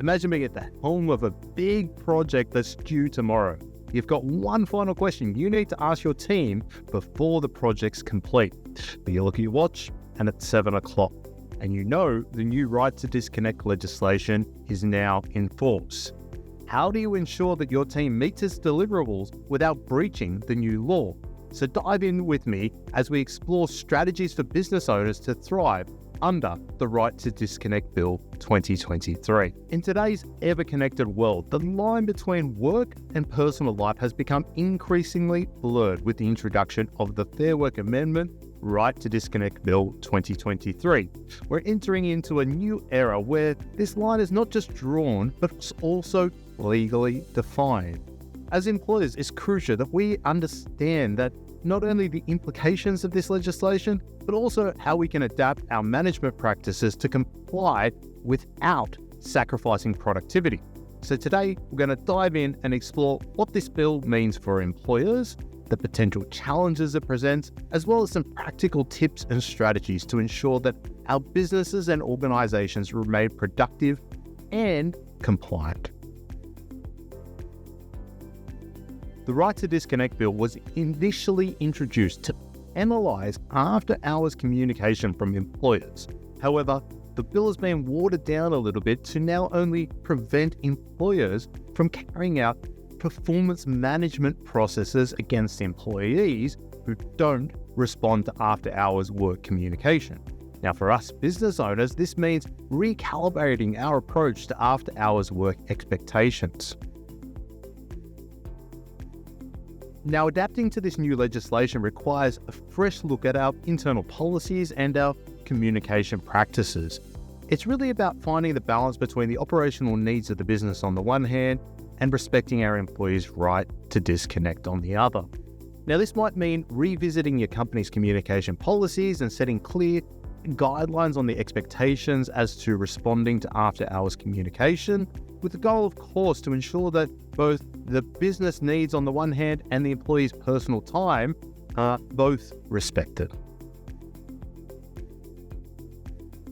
Imagine being at the helm of a big project that's due tomorrow. You've got one final question you need to ask your team before the project's complete. But you look at your watch and it's 7 o'clock, and you know the new right to disconnect legislation is now in force. How do you ensure that your team meets its deliverables without breaching the new law? So dive in with me as we explore strategies for business owners to thrive under the Right to Disconnect Bill 2023. In today's ever-connected world, the line between work and personal life has become increasingly blurred with the introduction of the Fair Work Amendment Right to Disconnect Bill 2023. We're entering into a new era where this line is not just drawn, but it's also legally defined. As employers, it's crucial that we understand that not only the implications of this legislation, but also how we can adapt our management practices to comply without sacrificing productivity. So today, we're going to dive in and explore what this bill means for employers, the potential challenges it presents, as well as some practical tips and strategies to ensure that our businesses and organizations remain productive and compliant. The Right to Disconnect Bill was initially introduced to analyse after-hours communication from employers. However, the bill has been watered down a little bit to now only prevent employers from carrying out performance management processes against employees who don't respond to after-hours work communication. Now, for us business owners, this means recalibrating our approach to after-hours work expectations. Now, adapting to this new legislation requires a fresh look at our internal policies and our communication practices. It's really about finding the balance between the operational needs of the business on the one hand and respecting our employees' right to disconnect on the other. Now, this might mean revisiting your company's communication policies and setting clear guidelines on the expectations as to responding to after-hours communication, with the goal, of course, to ensure that both the business needs on the one hand and the employee's personal time are both respected.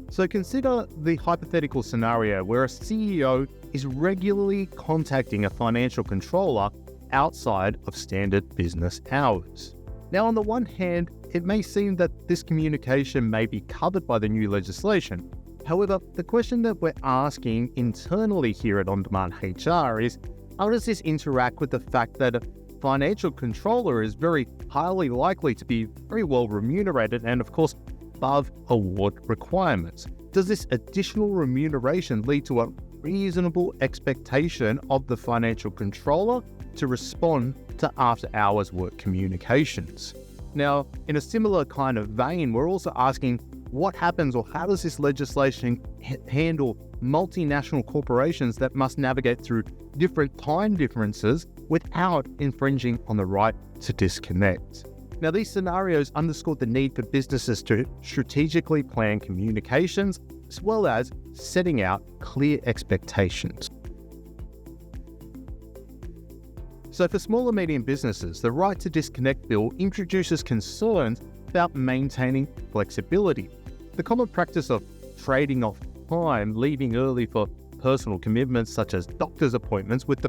So consider the hypothetical scenario where a CEO is regularly contacting a financial controller outside of standard business hours. Now, on the one hand, it may seem that this communication may be covered by the new legislation. However, the question that we're asking internally here at On Demand HR is, how does this interact with the fact that a financial controller is very highly likely to be very well remunerated and, of course, above award requirements? Does this additional remuneration lead to a reasonable expectation of the financial controller to respond to after-hours work communications? Now, in a similar kind of vein, we're also asking, what happens or how does this legislation handle multinational corporations that must navigate through different time differences without infringing on the right to disconnect? Now, these scenarios underscore the need for businesses to strategically plan communications as well as setting out clear expectations. So for small and medium businesses, the Right to Disconnect Bill introduces concerns about maintaining flexibility. The common practice of trading off time, leaving early for personal commitments such as doctor's appointments with the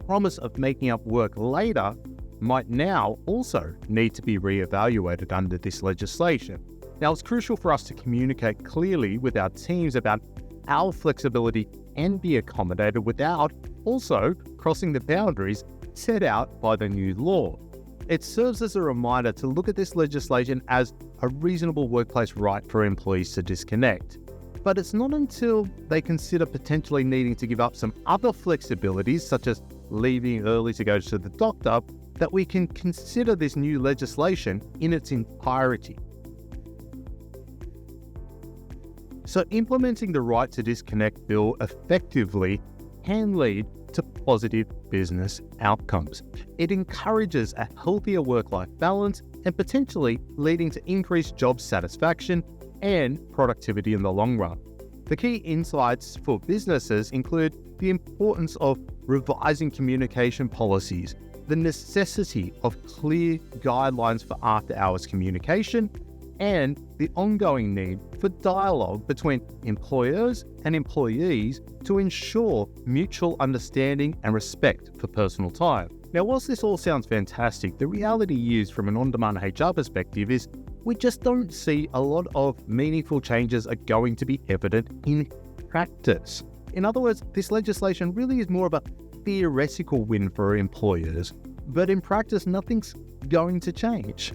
promise of making up work later might now also need to be reevaluated under this legislation. Now, it's crucial for us to communicate clearly with our teams about how flexibility can be accommodated without also crossing the boundaries set out by the new law. It serves as a reminder to look at this legislation as a reasonable workplace right for employees to disconnect. But it's not until they consider potentially needing to give up some other flexibilities, such as leaving early to go to the doctor, that we can consider this new legislation in its entirety. So implementing the Right to Disconnect Bill effectively can lead to positive business outcomes. It encourages a healthier work-life balance and potentially leading to increased job satisfaction and productivity in the long run. The key insights for businesses include the importance of revising communication policies, the necessity of clear guidelines for after-hours communication, and the ongoing need for dialogue between employers and employees to ensure mutual understanding and respect for personal time. Now, whilst this all sounds fantastic, the reality is, from an on-demand HR perspective, is we just don't see a lot of meaningful changes are going to be evident in practice. In other words, this legislation really is more of a theoretical win for employers, but in practice, nothing's going to change.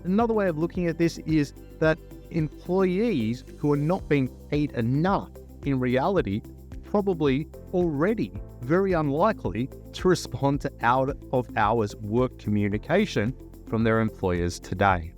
Another way of looking at this is that employees who are not being paid enough, in reality, probably already very unlikely to respond to out of hours work communication from their employers today.